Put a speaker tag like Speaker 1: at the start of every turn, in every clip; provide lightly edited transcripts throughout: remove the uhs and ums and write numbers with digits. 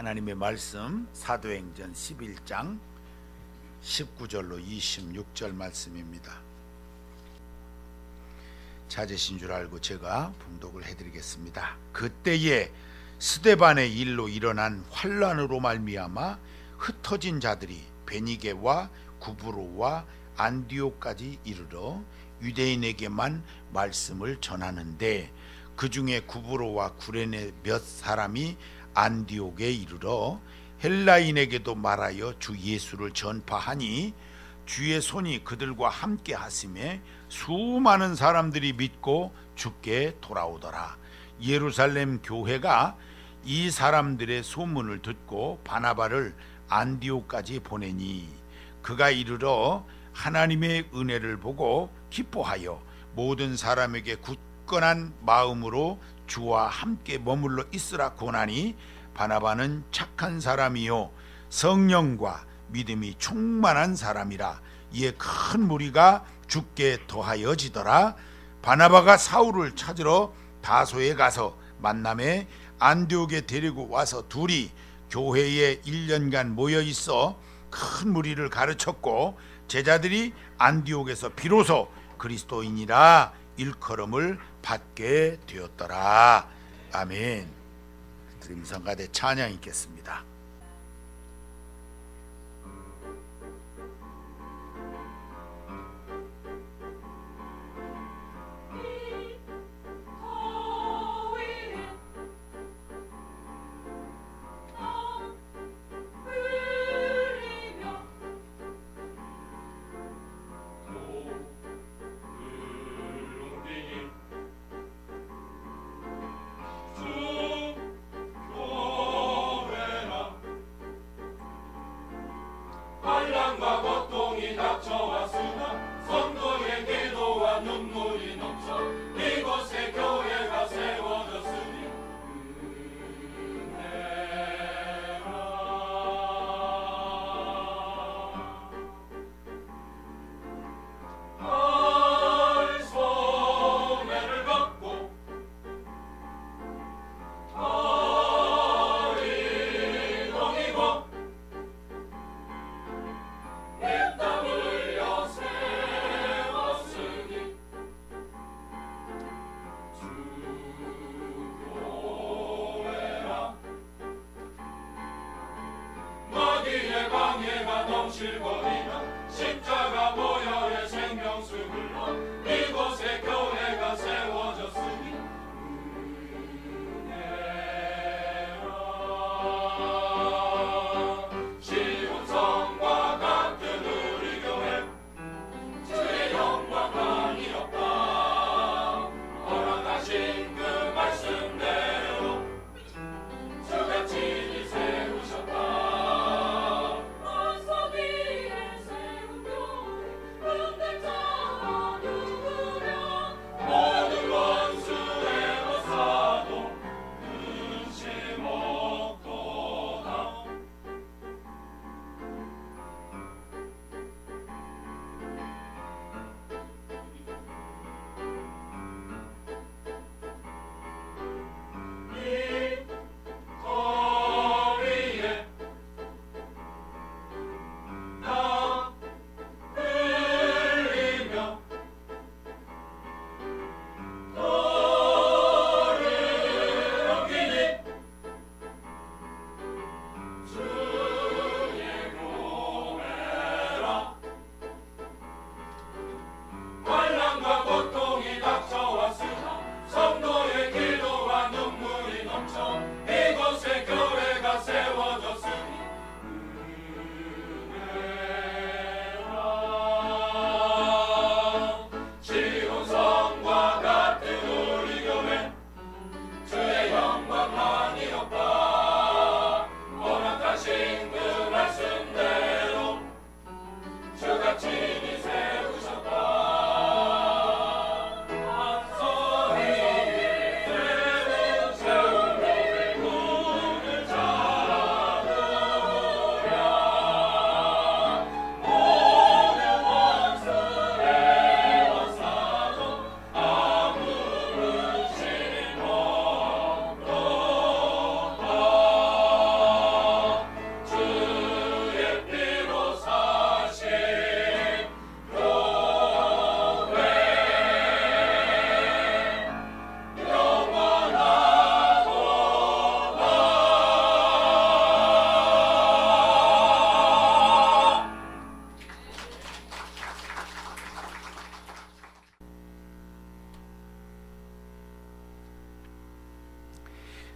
Speaker 1: 하나님의 말씀 사도행전 11장 19절로 26절 말씀입니다. 찾으신 줄 알고 제가 봉독을 해드리겠습니다. 그때에 스데반의 일로 일어난 환란으로 말미암아 흩어진 자들이 베니게와 구브로와 안디옥까지 이르러 유대인에게만 말씀을 전하는데, 그 중에 구브로와 구레네 몇 사람이 안디옥에 이르러 헬라인에게도 말하여 주 예수를 전파하니 주의 손이 그들과 함께 하심에 수많은 사람들이 믿고 주께 돌아오더라. 예루살렘 교회가 이 사람들의 소문을 듣고 바나바를 안디옥까지 보내니 그가 이르러 하나님의 은혜를 보고 기뻐하여 모든 사람에게 굳건한 마음으로 주와 함께 머물러 있으라 권하니, 바나바는 착한 사람이요 성령과 믿음이 충만한 사람이라. 이에 큰 무리가 주께 더하여지더라. 바나바가 사울을 찾으러 다소에 가서 만남에 안디옥에 데리고 와서 둘이 교회에 1년간 모여 있어 큰 무리를 가르쳤고, 제자들이 안디옥에서 비로소 그리스도인이라 일컬음을 받게 되었더라. 아멘. 드림성가대 찬양 있겠습니다.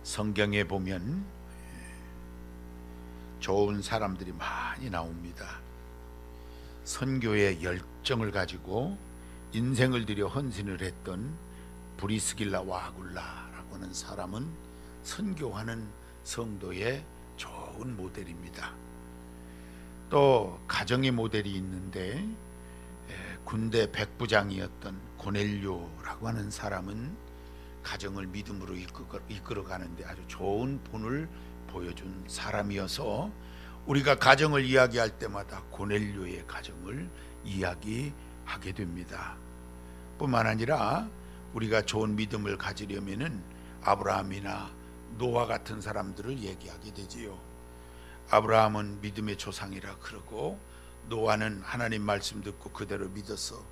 Speaker 1: 성경에 보면 좋은 사람들이 많이 나옵니다. 선교의 열정을 가지고 인생을 들여 헌신을 했던 브리스길라와 아굴라라고 하는 사람은 선교하는 성도의 좋은 모델입니다. 또 가정의 모델이 있는데 군대 백부장이었던 고넬료라고 하는 사람은 가정을 믿음으로 이끌어가는데 아주 좋은 본을 보여준 사람이어서 우리가 가정을 이야기할 때마다 고넬료의 가정을 이야기하게 됩니다. 뿐만 아니라 우리가 좋은 믿음을 가지려면은 아브라함이나 노아 같은 사람들을 얘기하게 되지요. 아브라함은 믿음의 조상이라 그러고 노아는 하나님 말씀 듣고 그대로 믿어서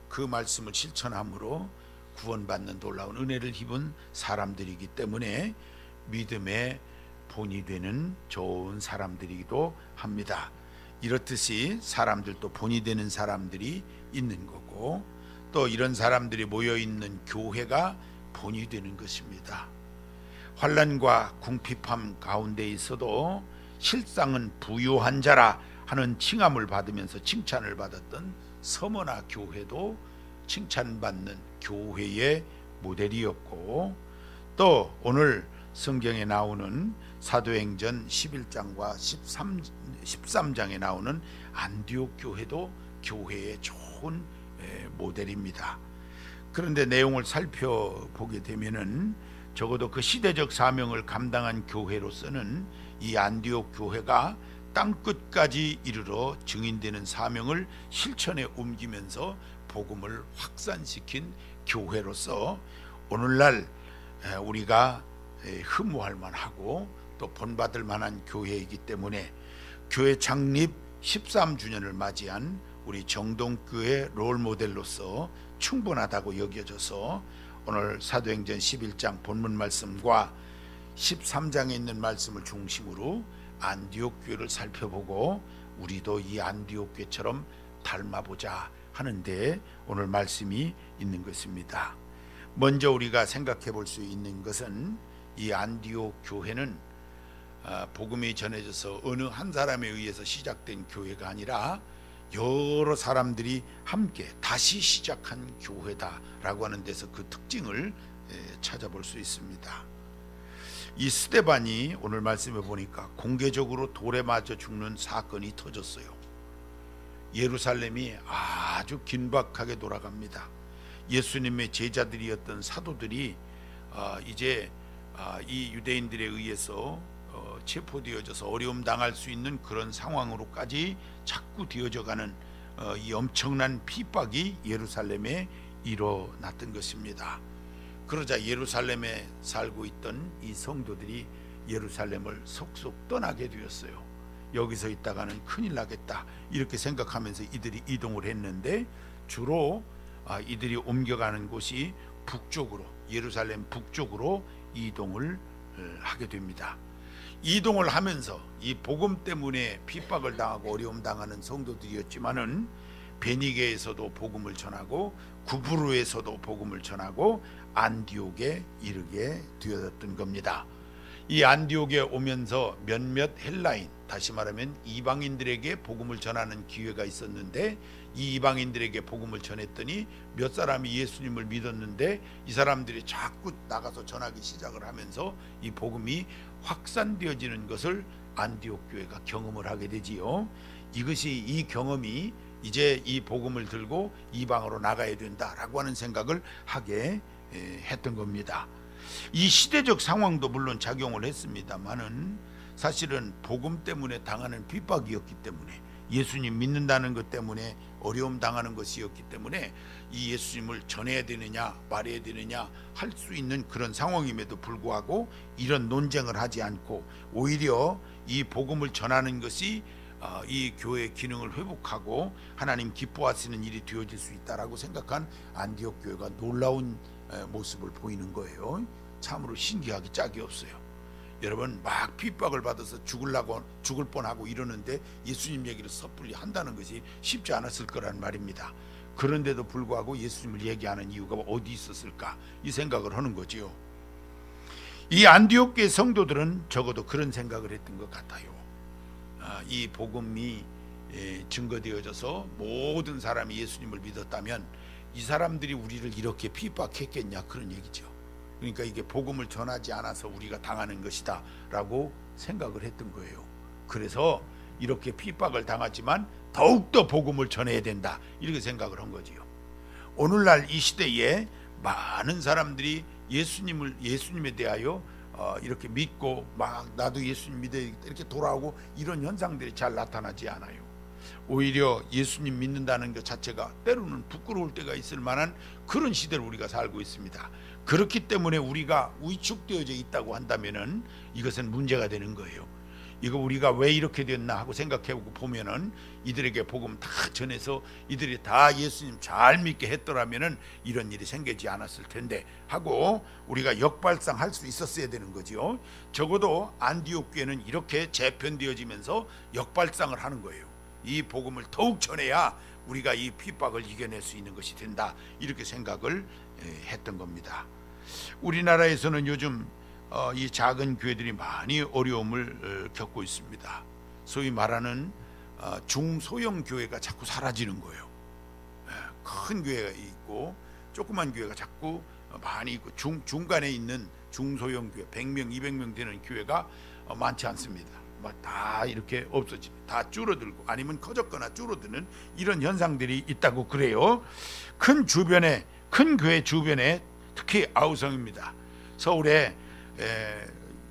Speaker 1: 그 말씀을 실천함으로 구원받는 놀라운 은혜를 입은 사람들이기 때문에 믿음의 본이 되는 좋은 사람들이기도 합니다. 이렇듯이 사람들도 본이 되는 사람들이 있는 거고 또 이런 사람들이 모여있는 교회가 본이 되는 것입니다. 환난과 궁핍함 가운데 있어도 실상은 부유한 자라 하는 칭함을 받으면서 칭찬을 받았던 서머나 교회도 칭찬받는 교회의 모델이었고 또 오늘 성경에 나오는 사도행전 11장과 13장에 나오는 안디옥 교회도 교회의 좋은 모델입니다. 그런데 내용을 살펴보게 되면은 적어도 그 시대적 사명을 감당한 교회로서는 이 안디옥 교회가 땅끝까지 이르러 증인되는 사명을 실천에 옮기면서 복음을 확산시킨 교회로서 오늘날 우리가 흠모할 만하고 또 본받을 만한 교회이기 때문에 교회 창립 13주년을 맞이한 우리 정동교회 롤모델로서 충분하다고 여겨져서 오늘 사도행전 11장 본문 말씀과 13장에 있는 말씀을 중심으로 안디옥 교회를 살펴보고 우리도 이 안디옥 교회처럼 닮아보자 하는데 오늘 말씀이 있는 것입니다. 먼저 우리가 생각해 볼 수 있는 것은 이 안디옥 교회는 복음이 전해져서 어느 한 사람에 의해서 시작된 교회가 아니라 여러 사람들이 함께 다시 시작한 교회다라고 하는 데서 그 특징을 찾아볼 수 있습니다. 이 스데반이 오늘 말씀에 보니까 공개적으로 돌에 맞아 죽는 사건이 터졌어요. 예루살렘이 아주 긴박하게 돌아갑니다. 예수님의 제자들이었던 사도들이 이제 이 유대인들에 의해서 체포되어져서 어려움 당할 수 있는 그런 상황으로까지 자꾸 되어져가는 이 엄청난 핍박이 예루살렘에 일어났던 것입니다. 그러자 예루살렘에 살고 있던 이 성도들이 예루살렘을 속속 떠나게 되었어요. 여기서 있다가는 큰일 나겠다 이렇게 생각하면서 이들이 이동을 했는데 주로 이들이 옮겨가는 곳이 북쪽으로 예루살렘 북쪽으로 이동을 하게 됩니다. 이동을 하면서 이 복음 때문에 핍박을 당하고 어려움 당하는 성도들이었지만은 베니게에서도 복음을 전하고 구브로에서도 복음을 전하고 안디옥에 이르게 되었던 겁니다. 이 안디옥에 오면서 몇몇 헬라인, 다시 말하면 이방인들에게 복음을 전하는 기회가 있었는데 이 이방인들에게 복음을 전했더니 몇 사람이 예수님을 믿었는데 이 사람들이 자꾸 나가서 전하기 시작을 하면서 이 복음이 확산되어지는 것을 안디옥 교회가 경험을 하게 되지요. 이것이 이 경험이 이제 이 복음을 들고 이방으로 나가야 된다라고 하는 생각을 하게 했던 겁니다. 이 시대적 상황도 물론 작용을 했습니다만은 사실은 복음 때문에 당하는 핍박이었기 때문에 예수님 믿는다는 것 때문에 어려움 당하는 것이었기 때문에 이 예수님을 전해야 되느냐 말해야 되느냐 할 수 있는 그런 상황임에도 불구하고 이런 논쟁을 하지 않고 오히려 이 복음을 전하는 것이 이 교회의 기능을 회복하고 하나님 기뻐하시는 일이 되어질 수 있다라고 생각한 안디옥 교회가 놀라운 모습을 보이는 거예요. 참으로 신기하기 짝이 없어요. 여러분 막 핍박을 받아서 죽을 뻔하고 이러는데 예수님 얘기를 섣불리 한다는 것이 쉽지 않았을 거란 말입니다. 그런데도 불구하고 예수님을 얘기하는 이유가 어디 있었을까 이 생각을 하는 거지요. 이 안디옥 교회 성도들은 적어도 그런 생각을 했던 것 같아요. 이 복음이 증거되어져서 모든 사람이 예수님을 믿었다면 이 사람들이 우리를 이렇게 핍박했겠냐, 그런 얘기죠. 그러니까 이게 복음을 전하지 않아서 우리가 당하는 것이다 라고 생각을 했던 거예요. 그래서 이렇게 핍박을 당하지만 더욱더 복음을 전해야 된다, 이렇게 생각을 한 거지요. 오늘날 이 시대에 많은 사람들이 예수님에 대하여 이렇게 믿고 막 나도 예수님 믿어야겠다 이렇게 돌아오고, 이런 현상들이 잘 나타나지 않아요. 오히려 예수님 믿는다는 것 자체가 때로는 부끄러울 때가 있을 만한 그런 시대를 우리가 살고 있습니다. 그렇기 때문에 우리가 위축되어져 있다고 한다면은 이것은 문제가 되는 거예요. 이거 우리가 왜 이렇게 됐나 하고 생각해보고 보면은 이들에게 복음 다 전해서 이들이 다 예수님 잘 믿게 했더라면은 이런 일이 생기지 않았을 텐데 하고 우리가 역발상할 수 있었어야 되는 거죠. 적어도 안디옥 교회는 이렇게 재편되어지면서 역발상을 하는 거예요. 이 복음을 더욱 전해야 우리가 이 핍박을 이겨낼 수 있는 것이 된다, 이렇게 생각을 했던 겁니다. 우리나라에서는 요즘 이 작은 교회들이 많이 어려움을 겪고 있습니다. 소위 말하는 중소형 교회가 자꾸 사라지는 거예요. 큰 교회가 있고 조그만 교회가 자꾸 많이 있고 중간에 있는 중소형 교회 100명, 200명 되는 교회가 많지 않습니다. 다 이렇게 없어집니다. 다 줄어들고 아니면 커졌거나 줄어드는 이런 현상들이 있다고 그래요. 큰 교회 주변에 특히 아우성입니다. 서울에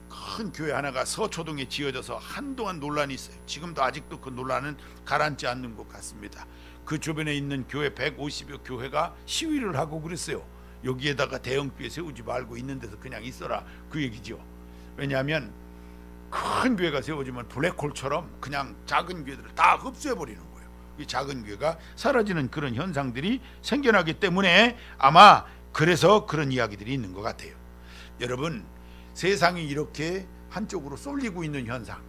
Speaker 1: 큰 교회 하나가 서초동에 지어져서 한동안 논란이 있어요. 지금도 아직도 그 논란은 가라앉지 않는 것 같습니다. 그 주변에 있는 교회 150여 교회가 시위를 하고 그랬어요. 여기에다가 대형교회 세우지 말고 있는 데서 그냥 있어라, 그 얘기죠. 왜냐하면 큰 교회가 세워지면 블랙홀처럼 그냥 작은 교회들을 다 흡수해버리는 거예요. 이 작은 교회가 사라지는 그런 현상들이 생겨나기 때문에 아마 그래서 그런 이야기들이 있는 것 같아요. 여러분, 세상이 이렇게 한쪽으로 쏠리고 있는 현상,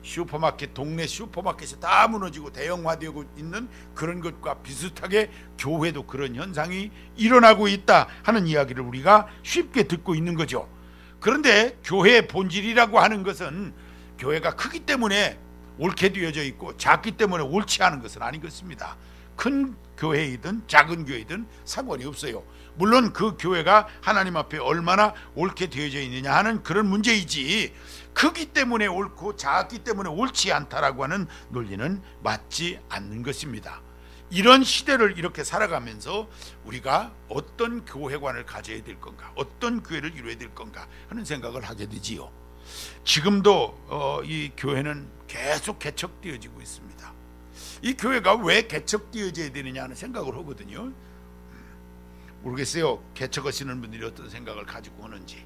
Speaker 1: 슈퍼마켓, 동네 슈퍼마켓이 다 무너지고 대형화되고 있는 그런 것과 비슷하게 교회도 그런 현상이 일어나고 있다 하는 이야기를 우리가 쉽게 듣고 있는 거죠. 그런데 교회의 본질이라고 하는 것은 교회가 크기 때문에 옳게 되어져 있고 작기 때문에 옳지 않은 것은 아닌 것입니다. 큰 교회이든 작은 교회이든 상관이 없어요. 물론 그 교회가 하나님 앞에 얼마나 옳게 되어져 있느냐 하는 그런 문제이지, 크기 때문에 옳고 작기 때문에 옳지 않다라고 하는 논리는 맞지 않는 것입니다. 이런 시대를 이렇게 살아가면서 우리가 어떤 교회관을 가져야 될 건가, 어떤 교회를 이루어야 될 건가 하는 생각을 하게 되지요. 지금도 이 교회는 계속 개척되어지고 있습니다. 이 교회가 왜 개척되어져야 되느냐 하는 생각을 하거든요. 모르겠어요. 개척하시는 분들이 어떤 생각을 가지고 하는지.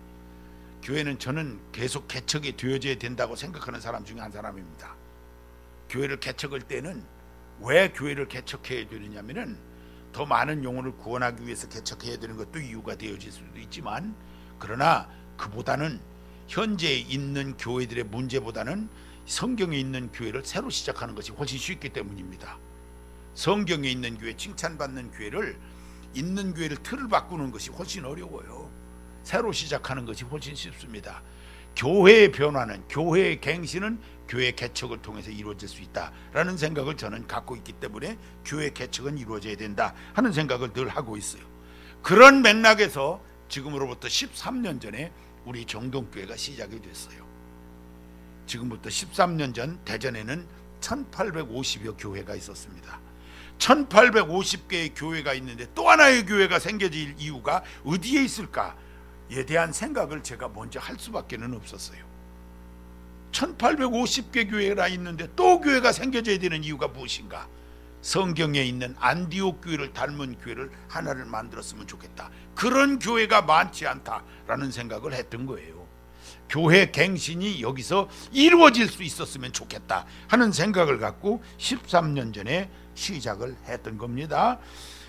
Speaker 1: 교회는 저는 계속 개척이 되어져야 된다고 생각하는 사람 중에 한 사람입니다. 교회를 개척할 때는 왜 교회를 개척해야 되느냐면은 더 많은 영혼을 구원하기 위해서 개척해야 되는 것도 이유가 되어질 수도 있지만, 그러나 그보다는 현재 있는 교회들의 문제보다는 성경에 있는 교회를 새로 시작하는 것이 훨씬 쉽기 때문입니다. 성경에 있는 교회, 칭찬받는 교회를, 있는 교회를 틀을 바꾸는 것이 훨씬 어려워요. 새로 시작하는 것이 훨씬 쉽습니다. 교회의 변화는, 교회의 갱신은 교회 개척을 통해서 이루어질 수 있다라는 생각을 저는 갖고 있기 때문에 교회 개척은 이루어져야 된다 하는 생각을 늘 하고 있어요. 그런 맥락에서 지금으로부터 13년 전에 우리 정동교회가 시작이 됐어요. 지금부터 13년 전 대전에는 1850여 교회가 있었습니다. 1850개의 교회가 있는데 또 하나의 교회가 생겨질 이유가 어디에 있을까에 대한 생각을 제가 먼저 할 수밖에 없었어요. 1850개 교회가 있는데 또 교회가 생겨져야 되는 이유가 무엇인가? 성경에 있는 안디옥 교회를 닮은 교회를 하나를 만들었으면 좋겠다. 그런 교회가 많지 않다라는 생각을 했던 거예요. 교회 갱신이 여기서 이루어질 수 있었으면 좋겠다 하는 생각을 갖고 13년 전에 시작을 했던 겁니다.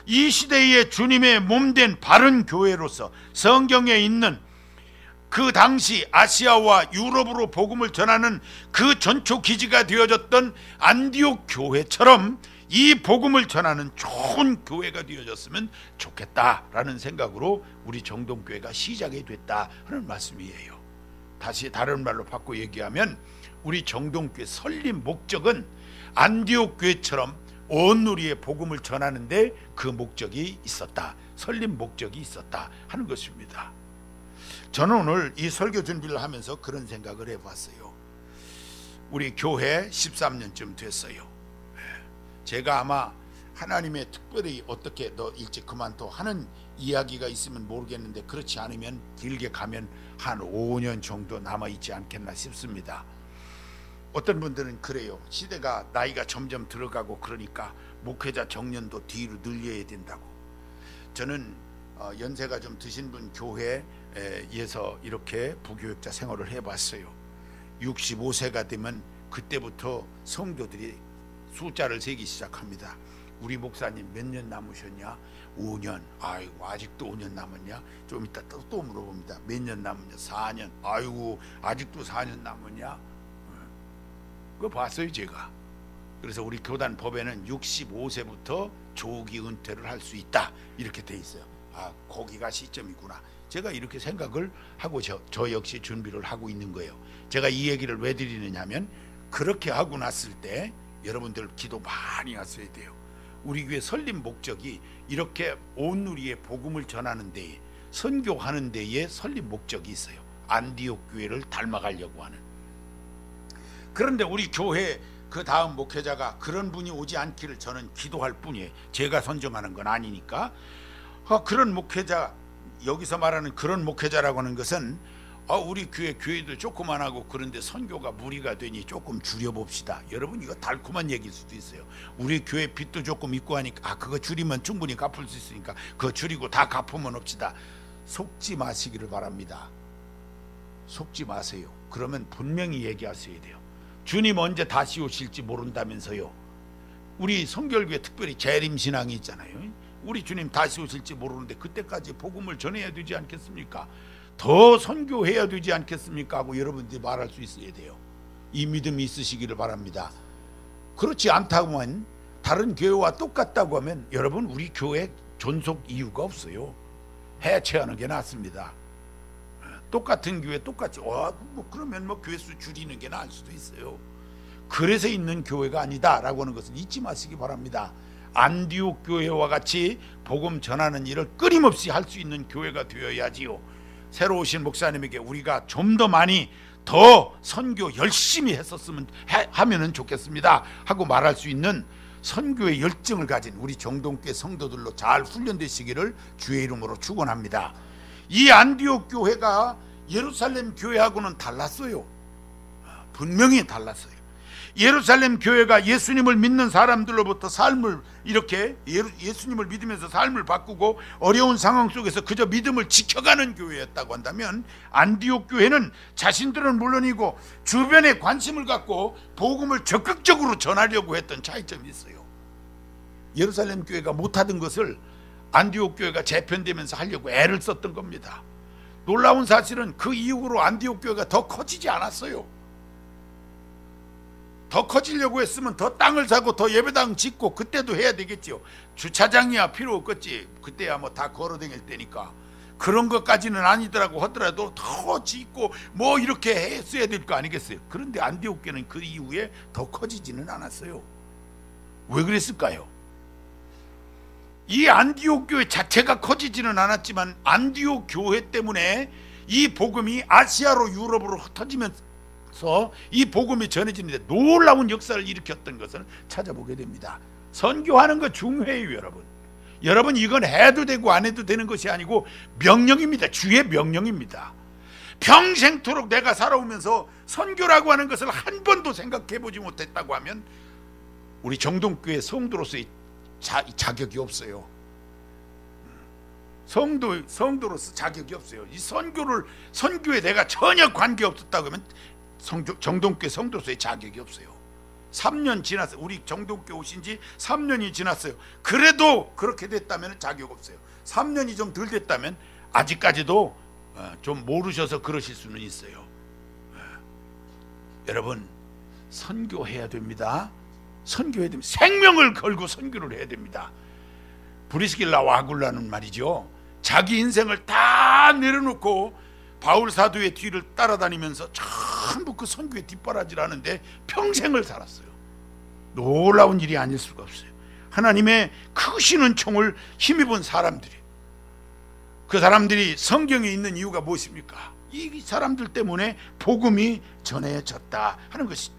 Speaker 1: 이 시대에 주님의 몸된 바른 교회로서 성경에 있는 그 당시 아시아와 유럽으로 복음을 전하는 그 전초 기지가 되어졌던 안디옥 교회처럼 이 복음을 전하는 좋은 교회가 되어졌으면 좋겠다라는 생각으로 우리 정동교회가 시작이 됐다 하는 말씀이에요. 다시 다른 말로 바꿔 얘기하면 우리 정동교회 설립 목적은 안디옥 교회처럼 온 누리의 복음을 전하는데 그 목적이 있었다, 설립 목적이 있었다 하는 것입니다. 저는 오늘 이 설교 준비를 하면서 그런 생각을 해봤어요. 우리 교회 13년쯤 됐어요. 제가 아마 하나님의 특별히 어떻게 너 일찍 그만둬 하는 이야기가 있으면 모르겠는데, 그렇지 않으면 길게 가면 한 5년 정도 남아있지 않겠나 싶습니다. 어떤 분들은 그래요. 시대가 나이가 점점 들어가고 그러니까 목회자 정년도 뒤로 늘려야 된다고. 저는 연세가 좀 드신 분 교회에서 이렇게 부교육자 생활을 해봤어요. 65세가 되면 그때부터 성도들이 숫자를 세기 시작합니다. 우리 목사님 몇 년 남으셨냐? 5년. 아이고 아직도 5년 남았냐? 좀 이따 또 물어봅니다. 몇 년 남았냐? 4년. 아이고 아직도 4년 남았냐? 그거 봤어요 제가. 그래서 우리 교단 법에는 65세부터 조기 은퇴를 할 수 있다 이렇게 돼 있어요. 아, 거기가 시점이구나. 제가 이렇게 생각을 하고 저 역시 준비를 하고 있는 거예요. 제가 이 얘기를 왜 드리느냐면, 그렇게 하고 났을 때 여러분들 기도 많이 하셔야 돼요. 우리 교회 설립 목적이 이렇게 온 누리의 복음을 전하는 데에, 선교하는 데에 설립 목적이 있어요. 안디옥 교회를 닮아가려고 하는. 그런데 우리 교회 그 다음 목회자가 그런 분이 오지 않기를 저는 기도할 뿐이에요. 제가 선정하는 건 아니니까. 그런 목회자, 여기서 말하는 그런 목회자라고 하는 것은 우리 교회도 조그만하고 그런데 선교가 무리가 되니 조금 줄여봅시다. 여러분 이거 달콤한 얘기일 수도 있어요. 우리 교회 빚도 조금 있고 하니까 그거 줄이면 충분히 갚을 수 있으니까 그거 줄이고 다 갚으면 합시다. 속지 마시기를 바랍니다. 속지 마세요. 그러면 분명히 얘기하셔야 돼요. 주님 언제 다시 오실지 모른다면서요. 우리 성결교회 특별히 재림신앙이 있잖아요. 우리 주님 다시 오실지 모르는데 그때까지 복음을 전해야 되지 않겠습니까? 더 선교해야 되지 않겠습니까? 하고 여러분들이 말할 수 있어야 돼요. 이 믿음이 있으시기를 바랍니다. 그렇지 않다고만 다른 교회와 똑같다고 하면 여러분 우리 교회 존속 이유가 없어요. 해체하는 게 낫습니다. 똑같은 교회 똑같이 그러면 교회 수 줄이는 게 나을 수도 있어요. 그래서 있는 교회가 아니다라고 하는 것은 잊지 마시기 바랍니다. 안디옥 교회와 같이 복음 전하는 일을 끊임없이 할 수 있는 교회가 되어야지요. 새로 오신 목사님에게 우리가 좀 더 많이 더 선교 열심히 했었으면 하면은 좋겠습니다 하고 말할 수 있는 선교의 열정을 가진 우리 정동교회 성도들로 잘 훈련되시기를 주의 이름으로 축원합니다. 이 안디옥 교회가 예루살렘 교회하고는 달랐어요. 분명히 달랐어요. 예루살렘 교회가 예수님을 믿는 사람들로부터 삶을 이렇게 예수님을 믿으면서 삶을 바꾸고 어려운 상황 속에서 그저 믿음을 지켜가는 교회였다고 한다면, 안디옥 교회는 자신들은 물론이고 주변에 관심을 갖고 복음을 적극적으로 전하려고 했던 차이점이 있어요. 예루살렘 교회가 못하던 것을 안디옥 교회가 재편되면서 하려고 애를 썼던 겁니다. 놀라운 사실은 그 이후로 안디옥 교회가 더 커지지 않았어요. 더 커지려고 했으면 더 땅을 사고 더 예배당 짓고 그때도 해야 되겠죠. 주차장이야 필요 없겠지. 그때야 다 걸어다닐 때니까. 그런 것까지는 아니더라고 하더라도 더 짓고 이렇게 했어야 될 거 아니겠어요. 그런데 안디옥 교회는 그 이후에 더 커지지는 않았어요. 왜 그랬을까요? 이 안디옥 교회 자체가 커지지는 않았지만 안디옥 교회 때문에 이 복음이 아시아로 유럽으로 흩어지면서 이 복음이 전해지는데 놀라운 역사를 일으켰던 것을 찾아보게 됩니다. 선교하는 거 중요해요. 여러분 이건 해도 되고 안 해도 되는 것이 아니고 명령입니다. 주의 명령입니다. 평생토록 내가 살아오면서 선교라고 하는 것을 한 번도 생각해 보지 못했다고 하면 우리 정동교회 성도로서의 자격이 없어요. 성도로서 자격이 없어요. 이 선교에 내가 전혀 관계 없었다고 하면 정동교회 성도로서의 자격이 없어요. 3년 지났어요. 우리 정동교회 오신 지 3년이 지났어요. 그래도 그렇게 됐다면 자격 없어요. 3년이 좀 덜 됐다면 아직까지도 좀 모르셔서 그러실 수는 있어요. 여러분 선교해야 됩니다. 선교해야 됩니다. 생명을 걸고 선교를 해야 됩니다. 브리스길라와 아굴라는 말이죠, 자기 인생을 다 내려놓고 바울 사도의 뒤를 따라다니면서 전부 그 선교에 뒷바라지를 하는데 평생을 살았어요. 놀라운 일이 아닐 수가 없어요. 하나님의 크신 은총을 힘입은 사람들이, 그 사람들이 성경에 있는 이유가 무엇입니까? 이 사람들 때문에 복음이 전해졌다 하는 것이,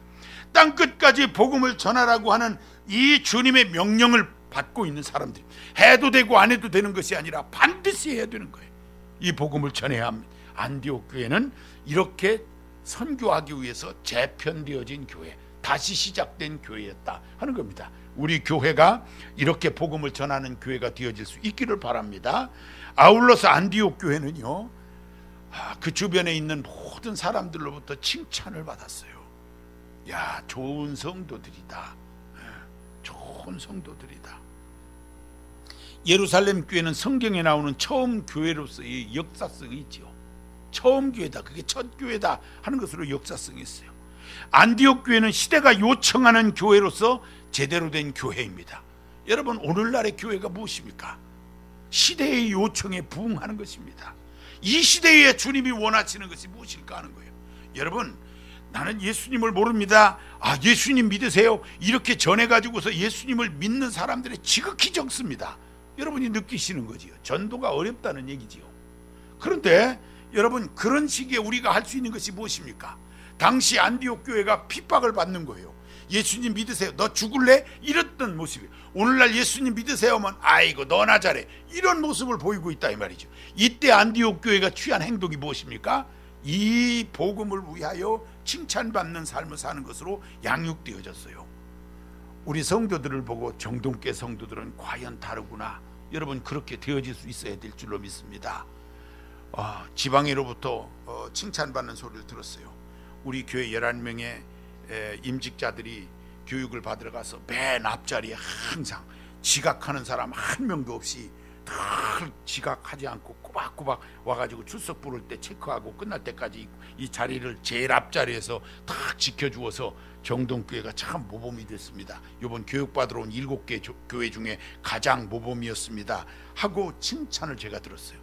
Speaker 1: 땅끝까지 복음을 전하라고 하는 이 주님의 명령을 받고 있는 사람들이, 해도 되고 안 해도 되는 것이 아니라 반드시 해야 되는 거예요. 이 복음을 전해야 합니다. 안디옥 교회는 이렇게 선교하기 위해서 재편되어진 교회, 다시 시작된 교회였다 하는 겁니다. 우리 교회가 이렇게 복음을 전하는 교회가 되어질 수 있기를 바랍니다. 아울러서 안디옥 교회는요, 그 주변에 있는 모든 사람들로부터 칭찬을 받았어요. 야, 좋은 성도들이다. 좋은 성도들이다. 예루살렘 교회는 성경에 나오는 처음 교회로서의 역사성이 있죠. 처음 교회다, 그게 첫 교회다 하는 것으로 역사성이 있어요. 안디옥 교회는 시대가 요청하는 교회로서 제대로 된 교회입니다. 여러분, 오늘날의 교회가 무엇입니까? 시대의 요청에 부응하는 것입니다. 이 시대에 주님이 원하시는 것이 무엇일까 하는 거예요. 여러분, 나는 예수님을 모릅니다. 아, 예수님 믿으세요? 이렇게 전해가지고서 예수님을 믿는 사람들이 지극히 적습니다. 여러분이 느끼시는 거지요. 전도가 어렵다는 얘기지요. 그런데 여러분, 그런 시기에 우리가 할 수 있는 것이 무엇입니까? 당시 안디옥 교회가 핍박을 받는 거예요. 예수님 믿으세요? 너 죽을래? 이랬던 모습이에요. 오늘날 예수님 믿으세요면 아이고 너나 잘해, 이런 모습을 보이고 있다 이 말이죠. 이때 안디옥 교회가 취한 행동이 무엇입니까? 이 복음을 위하여 칭찬받는 삶을 사는 것으로 양육되어졌어요. 우리 성도들을 보고 정동계 성도들은 과연 다르구나, 여러분 그렇게 되어질 수 있어야 될 줄로 믿습니다. 지방에로부터 칭찬받는 소리를 들었어요. 우리 교회 11명의 임직자들이 교육을 받으러 가서 맨 앞자리에 항상 지각하는 사람 한 명도 없이 늘 지각하지 않고 꼬박꼬박 와가지고 출석 부를 때 체크하고 끝날 때까지 이 자리를 제일 앞자리에서 딱 지켜주어서 정동교회가 참 모범이 됐습니다. 이번 교육받으러 온 7개 교회 중에 가장 모범이었습니다 하고 칭찬을 제가 들었어요.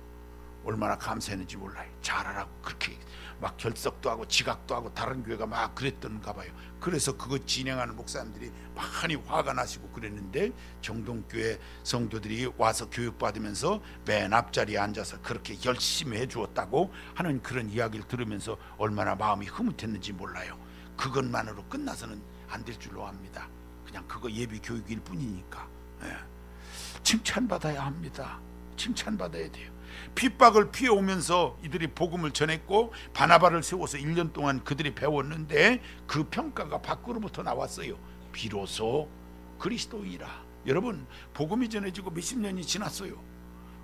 Speaker 1: 얼마나 감사했는지 몰라요. 잘하라고 그렇게 막 결석도 하고 지각도 하고, 다른 교회가 막 그랬던가 봐요. 그래서 그거 진행하는 목사님들이 많이 화가 나시고 그랬는데, 정동교회 성도들이 와서 교육받으면서 맨 앞자리에 앉아서 그렇게 열심히 해주었다고 하는 그런 이야기를 들으면서 얼마나 마음이 흐뭇했는지 몰라요. 그것만으로 끝나서는 안 될 줄로 압니다. 그냥 그거 예비 교육일 뿐이니까. 칭찬받아야 합니다. 칭찬받아야 돼요. 핍박을 피해오면서 이들이 복음을 전했고 바나바를 세워서 1년 동안 그들이 배웠는데 그 평가가 밖으로부터 나왔어요. 비로소 그리스도이라. 여러분, 복음이 전해지고 몇십 년이 지났어요.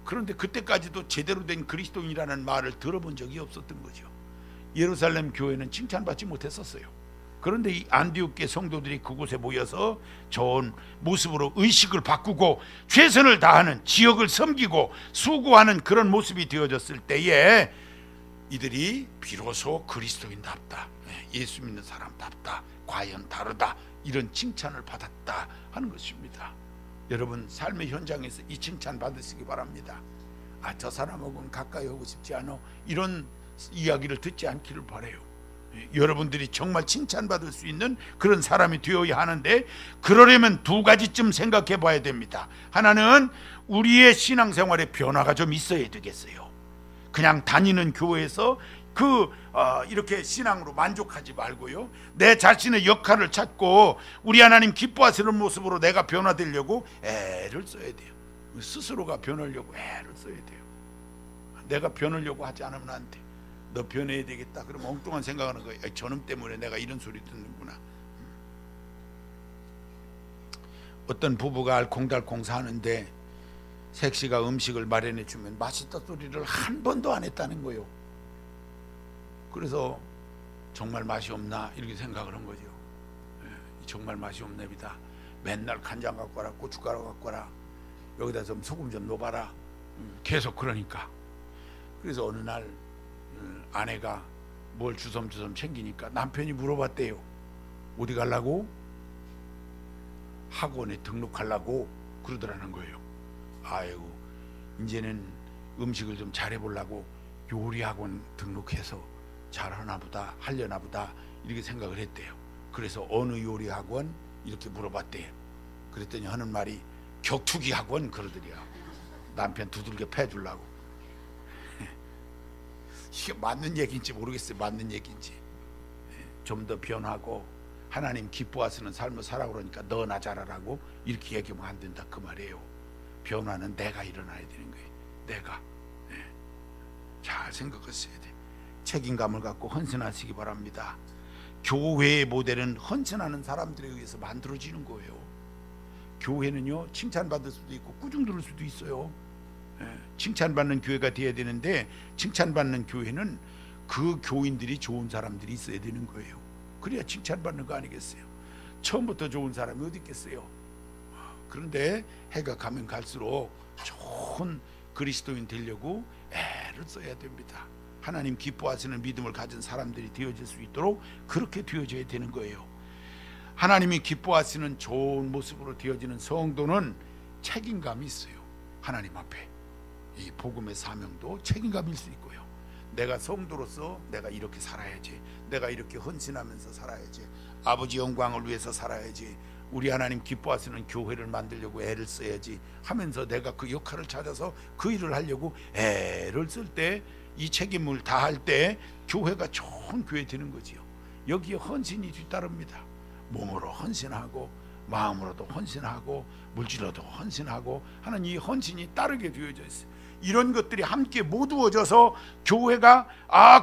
Speaker 1: 그런데 그때까지도 제대로 된 그리스도인이라는 말을 들어본 적이 없었던 거죠. 예루살렘 교회는 칭찬받지 못했었어요. 그런데 이 안디옥계 성도들이 그곳에 모여서 좋은 모습으로 의식을 바꾸고 최선을 다하는, 지역을 섬기고 수고하는 그런 모습이 되어졌을 때에 이들이 비로소 그리스도인답다, 예수 믿는 사람답다, 과연 다르다, 이런 칭찬을 받았다 하는 것입니다. 여러분, 삶의 현장에서 이 칭찬 받으시기 바랍니다. 저 사람하고는 가까이 하고 싶지 않아, 이런 이야기를 듣지 않기를 바라요. 여러분들이 정말 칭찬받을 수 있는 그런 사람이 되어야 하는데, 그러려면 두 가지쯤 생각해 봐야 됩니다. 하나는 우리의 신앙생활에 변화가 좀 있어야 되겠어요. 그냥 다니는 교회에서 이렇게 신앙으로 만족하지 말고요, 내 자신의 역할을 찾고 우리 하나님 기뻐하시는 모습으로 내가 변화되려고 애를 써야 돼요. 스스로가 변하려고 애를 써야 돼요. 내가 변하려고 하지 않으면 안 돼. 너 변해야 되겠다 그러면 엉뚱한 생각하는 거예요. 저놈 때문에 내가 이런 소리 듣는구나. 어떤 부부가 알콩달콩 사는데 색시가 음식을 마련해 주면 맛있다 소리를 한 번도 안 했다는 거예요. 그래서 정말 맛이 없나 이렇게 생각을 한 거죠. 정말 맛이 없네비다. 맨날 간장 갖고 와라, 고춧가루 갖고 와라, 여기다 좀 소금 좀 넣어봐라, 계속 그러니까. 그래서 어느 날 아내가 뭘 주섬주섬 챙기니까 남편이 물어봤대요. 어디 가려고? 학원에 등록하려고 그러더라는 거예요. 아이고, 이제는 음식을 좀 잘해보려고 요리 학원 등록해서 잘하나 보다, 하려나 보다, 이렇게 생각을 했대요. 그래서 어느 요리 학원 이렇게 물어봤대요. 그랬더니 하는 말이 격투기 학원 그러더래요. 남편 두들겨 패주려고. 이게 맞는 얘기인지 모르겠어요. 맞는 얘기인지. 좀 더 변하고 하나님 기뻐하시는 삶을 살아 그러니까 너나 잘하라고 이렇게 얘기하면 안 된다 그 말이에요. 변화는 내가 일어나야 되는 거예요. 내가. 잘 생각하셔야 돼. 책임감을 갖고 헌신하시기 바랍니다. 교회의 모델은 헌신하는 사람들에 의해서 만들어지는 거예요. 교회는요, 칭찬받을 수도 있고 꾸중 들을 수도 있어요. 칭찬받는 교회가 돼야 되는데, 칭찬받는 교회는 그 교인들이 좋은 사람들이 있어야 되는 거예요. 그래야 칭찬받는 거 아니겠어요? 처음부터 좋은 사람이 어디 있겠어요? 그런데 해가 가면 갈수록 좋은 그리스도인 되려고 애를 써야 됩니다. 하나님 기뻐하시는 믿음을 가진 사람들이 되어질 수 있도록 그렇게 되어져야 되는 거예요. 하나님이 기뻐하시는 좋은 모습으로 되어지는 성도는 책임감이 있어요. 하나님 앞에 이 복음의 사명도 책임감일 수 있고요. 내가 성도로서 내가 이렇게 살아야지, 내가 이렇게 헌신하면서 살아야지, 아버지 영광을 위해서 살아야지, 우리 하나님 기뻐하시는 교회를 만들려고 애를 써야지 하면서 내가 그 역할을 찾아서 그 일을 하려고 애를 쓸 때, 이 책임을 다할 때 교회가 좋은 교회 되는 거지요. 여기에 헌신이 뒤따릅니다. 몸으로 헌신하고 마음으로도 헌신하고 물질로도 헌신하고 하는 이 헌신이 따르게 되어져 있어요. 이런 것들이 함께 모두어져서 교회가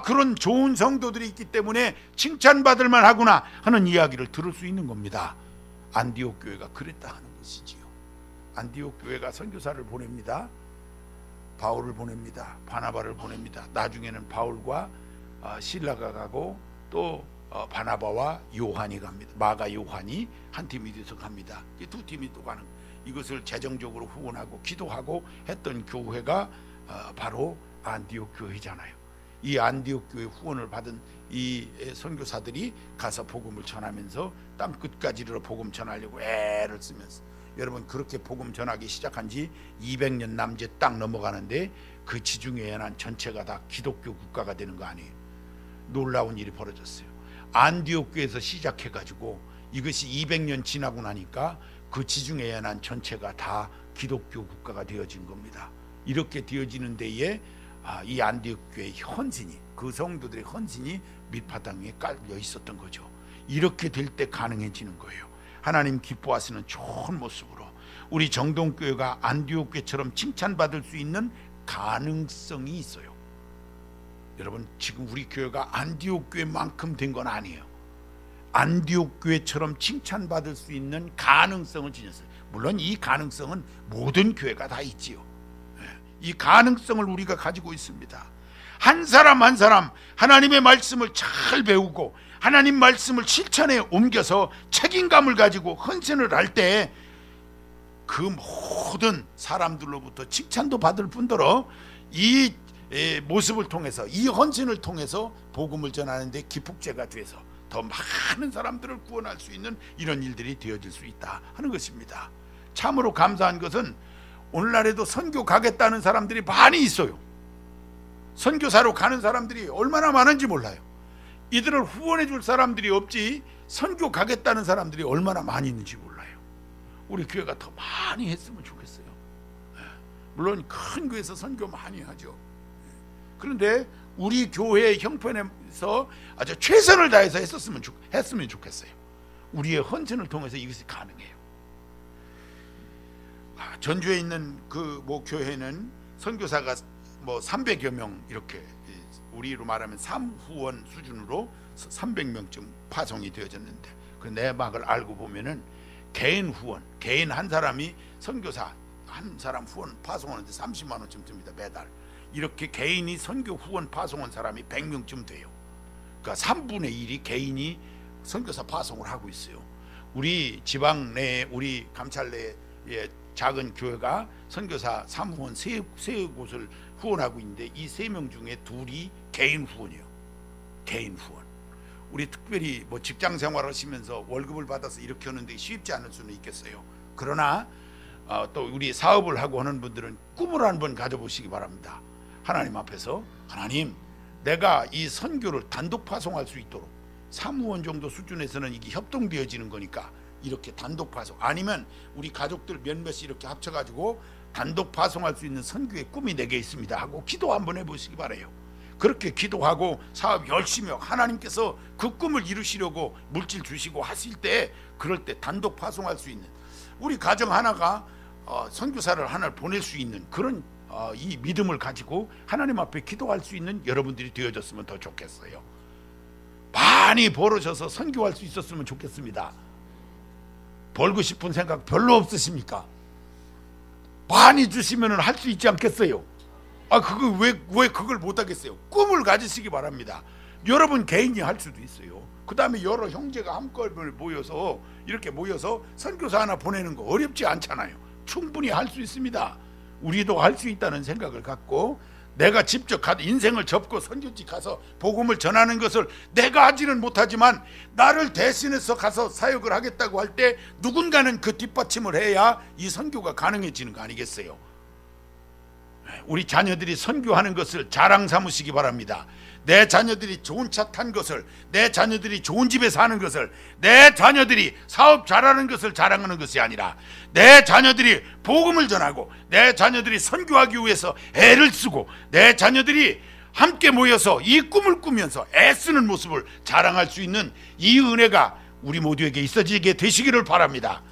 Speaker 1: 그런 좋은 성도들이 있기 때문에 칭찬받을 만하구나 하는 이야기를 들을 수 있는 겁니다. 안디옥 교회가 그랬다 하는 것이지요. 안디옥 교회가 선교사를 보냅니다. 바울을 보냅니다. 바나바를 보냅니다. 나중에는 바울과 실라가 가고 또 바나바와 요한이 갑니다. 마가 요한이 한 팀이 돼서 갑니다. 이 두 팀이 또 가는, 이것을 재정적으로 후원하고 기도하고 했던 교회가 바로 안디옥 교회잖아요. 이 안디옥 교회 후원을 받은 이 선교사들이 가서 복음을 전하면서 땅 끝까지 이르러 복음 전하려고 애를 쓰면서, 여러분 그렇게 복음 전하기 시작한 지 200년 남짓 딱 넘어가는데 그 지중해 연안 전체가 다 기독교 국가가 되는 거 아니에요. 놀라운 일이 벌어졌어요. 안디옥 교회에서 시작해가지고 이것이 200년 지나고 나니까 그 지중해 연안 전체가 다 기독교 국가가 되어진 겁니다. 이렇게 되어지는 데에 이 안디옥 교회의 헌신이, 그 성도들의 헌신이 밑바닥에 깔려 있었던 거죠. 이렇게 될 때 가능해지는 거예요. 하나님 기뻐하시는 좋은 모습으로 우리 정동교회가 안디옥 교회처럼 칭찬받을 수 있는 가능성이 있어요. 여러분 지금 우리 교회가 안디옥 교회만큼 된 건 아니에요. 안디옥 교회처럼 칭찬받을 수 있는 가능성을 지녔어요. 물론 이 가능성은 모든 교회가 다 있지요. 이 가능성을 우리가 가지고 있습니다. 한 사람 한 사람 하나님의 말씀을 잘 배우고 하나님 말씀을 실천에 옮겨서 책임감을 가지고 헌신을 할 때 그 모든 사람들로부터 칭찬도 받을 뿐더러 이 모습을 통해서, 이 헌신을 통해서 복음을 전하는데 기폭제가 돼서 더 많은 사람들을 구원할 수 있는 이런 일들이 되어질 수 있다 하는 것입니다. 참으로 감사한 것은 오늘날에도 선교 가겠다는 사람들이 많이 있어요. 선교사로 가는 사람들이 얼마나 많은지 몰라요. 이들을 후원해 줄 사람들이 없지 선교 가겠다는 사람들이 얼마나 많이 있는지 몰라요. 우리 교회가 더 많이 했으면 좋겠어요. 물론 큰 교회에서 선교 많이 하죠. 그런데 우리 교회의 형편에서 아주 최선을 다해서 했으면 좋겠어요. 우리의 헌신을 통해서 이것이 가능해요. 전주에 있는 그 교회는 선교사가 300여 명, 이렇게 우리로 말하면 삼후원 수준으로 300명쯤 파송이 되어졌는데, 그 내막을 알고 보면은 개인 후원, 개인 한 사람이 선교사 한 사람 후원 파송하는데 30만 원쯤 듭니다, 매달. 이렇게 개인이 선교 후원 파송한 사람이 100명쯤 돼요. 그러니까 3분의 1이 개인이 선교사 파송을 하고 있어요. 우리 지방 내에, 우리 감찰 내에 작은 교회가 선교사 사무원 세 곳을 후원하고 있는데 이 3명 중에 2이 개인 후원이에요. 개인 후원. 우리 특별히 뭐 직장 생활하시면서 월급을 받아서 이렇게 하는데 쉽지 않을 수는 있겠어요. 그러나 또 우리 사업을 하고 하는 분들은 꿈을 한번 가져보시기 바랍니다. 하나님 앞에서 하나님, 내가 이 선교를 단독 파송할 수 있도록, 사무원 정도 수준에서는 이게 협동되어지는 거니까 이렇게 단독 파송, 아니면 우리 가족들 몇몇이 이렇게 합쳐가지고 단독 파송할 수 있는 선교의 꿈이 내게 있습니다 하고 기도 한번 해보시기 바라요. 그렇게 기도하고 사업 열심히 하고 하나님께서 그 꿈을 이루시려고 물질 주시고 하실 때, 그럴 때 단독 파송할 수 있는, 우리 가정 하나가 선교사를 하나를 보낼 수 있는 그런 이 믿음을 가지고 하나님 앞에 기도할 수 있는 여러분들이 되어졌으면 더 좋겠어요. 많이 벌어져서 선교할 수 있었으면 좋겠습니다. 벌고 싶은 생각 별로 없으십니까? 많이 주시면 할 수 있지 않겠어요? 그거 왜 그걸 못 하겠어요? 꿈을 가지시기 바랍니다. 여러분 개인이 할 수도 있어요. 그 다음에 여러 형제가 한꺼번에 모여서 이렇게 모여서 선교사 하나 보내는 거 어렵지 않잖아요. 충분히 할 수 있습니다. 우리도 할 수 있다는 생각을 갖고, 내가 직접 인생을 접고 선교지 가서 복음을 전하는 것을 내가 하지는 못하지만 나를 대신해서 가서 사역을 하겠다고 할 때 누군가는 그 뒷받침을 해야 이 선교가 가능해지는 거 아니겠어요? 우리 자녀들이 선교하는 것을 자랑 삼으시기 바랍니다. 내 자녀들이 좋은 차 탄 것을, 내 자녀들이 좋은 집에 사는 것을, 내 자녀들이 사업 잘하는 것을 자랑하는 것이 아니라 내 자녀들이 복음을 전하고 내 자녀들이 선교하기 위해서 애를 쓰고 내 자녀들이 함께 모여서 이 꿈을 꾸면서 애쓰는 모습을 자랑할 수 있는 이 은혜가 우리 모두에게 있어지게 되시기를 바랍니다.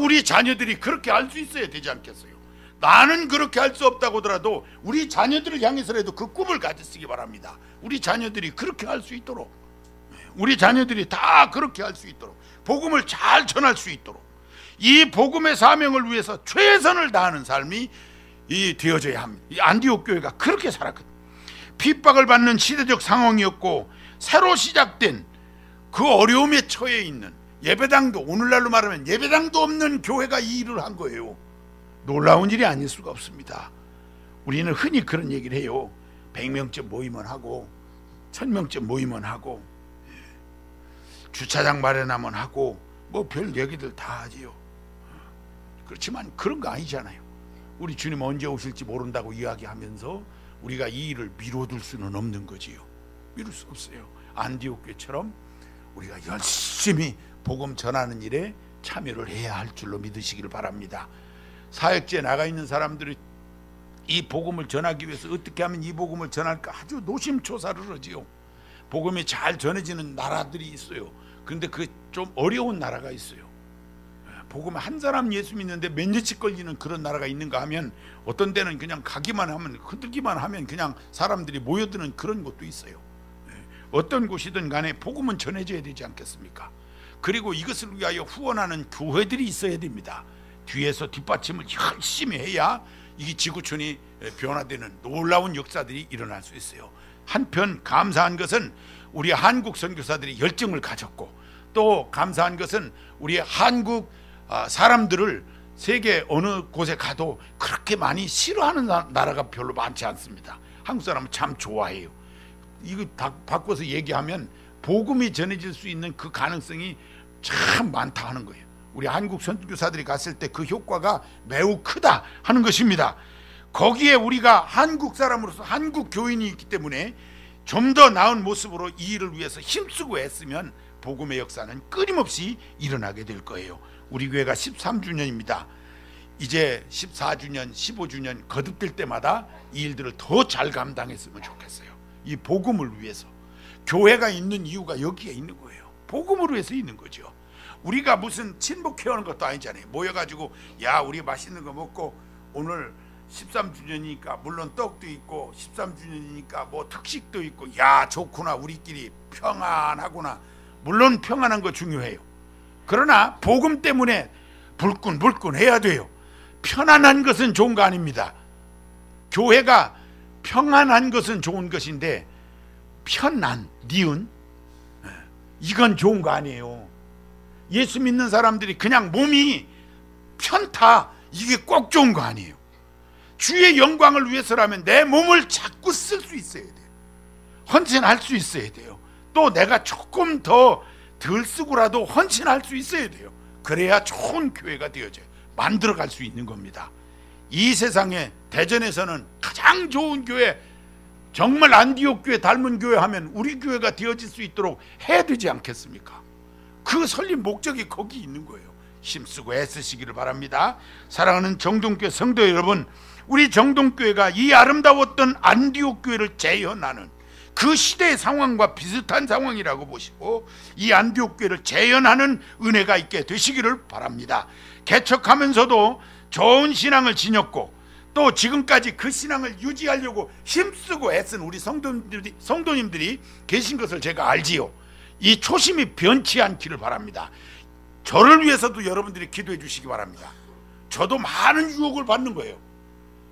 Speaker 1: 우리 자녀들이 그렇게 할 수 있어야 되지 않겠어요? 나는 그렇게 할 수 없다고 하더라도 우리 자녀들을 향해서라도 그 꿈을 가지시기 바랍니다. 우리 자녀들이 그렇게 할 수 있도록, 우리 자녀들이 다 그렇게 할 수 있도록, 복음을 잘 전할 수 있도록, 이 복음의 사명을 위해서 최선을 다하는 삶이 되어져야 합니다. 이 안디옥 교회가 그렇게 살았거든요. 핍박을 받는 시대적 상황이었고, 새로 시작된 그 어려움에 처해 있는 예배당도, 오늘날로 말하면 예배당도 없는 교회가 이 일을 한 거예요. 놀라운 일이 아닐 수가 없습니다. 우리는 흔히 그런 얘기를 해요. 100명쯤 모이면 하고 1000명쯤 모이면 하고 주차장 마련하면 하고 뭐 별 얘기들 다 하지요. 그렇지만 그런 거 아니잖아요. 우리 주님 언제 오실지 모른다고 이야기하면서 우리가 이 일을 미뤄둘 수는 없는 거지요. 미룰 수 없어요. 안디옥 교회처럼 우리가 열심히 복음 전하는 일에 참여를 해야 할 줄로 믿으시기를 바랍니다. 사역지에 나가 있는 사람들이 이 복음을 전하기 위해서 어떻게 하면 이 복음을 전할까 아주 노심초사를 하지요. 복음이 잘 전해지는 나라들이 있어요. 그런데 그 좀 어려운 나라가 있어요. 복음 한 사람 예수 믿는데 몇 년씩 걸리는 그런 나라가 있는가 하면, 어떤 데는 그냥 가기만 하면, 흔들기만 하면 그냥 사람들이 모여드는 그런 곳도 있어요. 어떤 곳이든 간에 복음은 전해져야 되지 않겠습니까? 그리고 이것을 위하여 후원하는 교회들이 있어야 됩니다. 뒤에서 뒷받침을 열심히 해야 이 지구촌이 변화되는 놀라운 역사들이 일어날 수 있어요. 한편 감사한 것은 우리 한국 선교사들이 열정을 가졌고, 또 감사한 것은 우리 한국 사람들을 세계 어느 곳에 가도 그렇게 많이 싫어하는 나라가 별로 많지 않습니다. 한국 사람은 참 좋아해요. 이거 다 바꿔서 얘기하면 복음이 전해질 수 있는 그 가능성이 참 많다 하는 거예요. 우리 한국 선교사들이 갔을 때 그 효과가 매우 크다 하는 것입니다. 거기에 우리가 한국 사람으로서 한국 교인이 있기 때문에 좀 더 나은 모습으로 이 일을 위해서 힘쓰고 애쓰면 복음의 역사는 끊임없이 일어나게 될 거예요. 우리 교회가 13주년입니다. 이제 14주년, 15주년 거듭될 때마다 이 일들을 더 잘 감당했으면 좋겠어요. 이 복음을 위해서. 교회가 있는 이유가 여기에 있는 거예요. 복음을 위해서 있는 거죠. 우리가 무슨 친목회하는 것도 아니잖아요. 모여가지고 야 우리 맛있는 거 먹고, 오늘 13주년이니까 물론 떡도 있고 13주년이니까 뭐 특식도 있고, 야 좋구나, 우리끼리 평안하구나. 물론 평안한 거 중요해요. 그러나 복음 때문에 불끈불끈 해야 돼요. 편안한 것은 좋은 거 아닙니다. 교회가 평안한 것은 좋은 것인데 편안, 니은 이건 좋은 거 아니에요. 예수 믿는 사람들이 그냥 몸이 편타, 이게 꼭 좋은 거 아니에요. 주의 영광을 위해서라면 내 몸을 자꾸 쓸 수 있어야 돼요. 헌신할 수 있어야 돼요. 또 내가 조금 더 덜 쓰고라도 헌신할 수 있어야 돼요. 그래야 좋은 교회가 되어져요. 만들어갈 수 있는 겁니다. 이 세상에 대전에서는 가장 좋은 교회, 정말 안디옥 교회 닮은 교회 하면 우리 교회가 되어질 수 있도록 해야 되지 않겠습니까? 그 설립 목적이 거기 있는 거예요. 힘쓰고 애쓰시기를 바랍니다. 사랑하는 정동교회 성도 여러분, 우리 정동교회가 이 아름다웠던 안디옥 교회를 재현하는 그 시대의 상황과 비슷한 상황이라고 보시고 이 안디옥 교회를 재현하는 은혜가 있게 되시기를 바랍니다. 개척하면서도 좋은 신앙을 지녔고 또 지금까지 그 신앙을 유지하려고 힘쓰고 애쓴 우리 성도님들이 계신 것을 제가 알지요. 이 초심이 변치 않기를 바랍니다. 저를 위해서도 여러분들이 기도해 주시기 바랍니다. 저도 많은 유혹을 받는 거예요.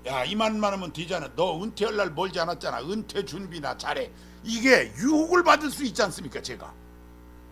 Speaker 1: 야, 이만만 하면 되잖아. 너 은퇴할 날 멀지 않았잖아. 은퇴 준비나 잘해. 이게 유혹을 받을 수 있지 않습니까? 제가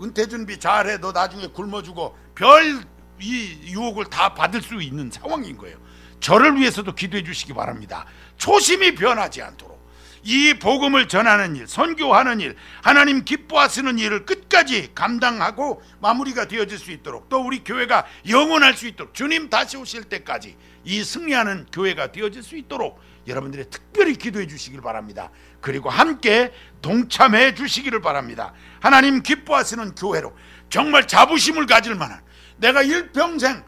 Speaker 1: 은퇴 준비 잘해. 너 나중에 굶어 죽어. 별 이 유혹을 다 받을 수 있는 상황인 거예요. 저를 위해서도 기도해 주시기 바랍니다. 초심이 변하지 않도록 이 복음을 전하는 일, 선교하는 일, 하나님 기뻐하시는 일을 끝까지 감당하고 마무리가 되어질 수 있도록, 또 우리 교회가 영원할 수 있도록, 주님 다시 오실 때까지 이 승리하는 교회가 되어질 수 있도록 여러분들이 특별히 기도해 주시길 바랍니다. 그리고 함께 동참해 주시기를 바랍니다. 하나님 기뻐하시는 교회로 정말 자부심을 가질 만한, 내가 일평생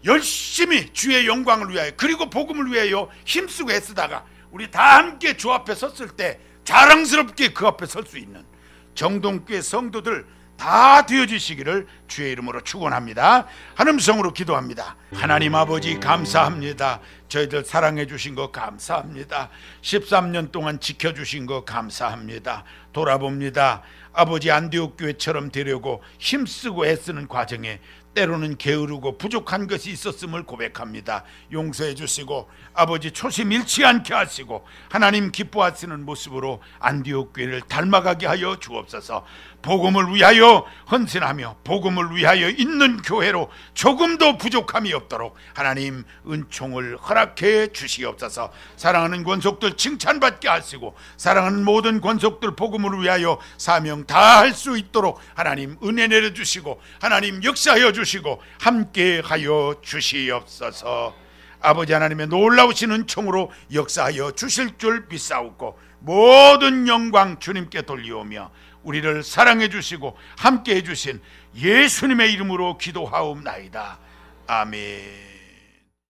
Speaker 1: 열심히 주의 영광을 위하여 그리고 복음을 위하여 힘쓰고 애쓰다가 우리 다 함께 주 앞에 섰을 때 자랑스럽게 그 앞에 설 수 있는 정동교회 성도들 다 되어주시기를 주의 이름으로 축원합니다. 한음성으로 기도합니다. 하나님 아버지 감사합니다. 저희들 사랑해 주신 거 감사합니다. 13년 동안 지켜주신 거 감사합니다. 돌아봅니다. 아버지 안디옥 교회처럼 되려고 힘쓰고 애쓰는 과정에 때로는 게으르고 부족한 것이 있었음을 고백합니다. 용서해 주시고 아버지 초심 잃지 않게 하시고 하나님 기뻐하시는 모습으로 안디옥 교회를 닮아가게 하여 주옵소서. 복음을 위하여 헌신하며 복음을 위하여 있는 교회로 조금도 부족함이 없도록 하나님 은총을 허락해 주시옵소서. 사랑하는 권속들 칭찬받게 하시고 사랑하는 모든 권속들 복음을 위하여 사명 다 할 수 있도록 하나님 은혜 내려주시고 하나님 역사하여 주시고 함께하여 주시옵소서. 아버지 하나님의 놀라우신 은총으로 역사하여 주실 줄 믿사옵고 모든 영광 주님께 돌리오며 우리를 사랑해 주시고 함께해 주신 예수님의 이름으로 기도하옵나이다. 아멘.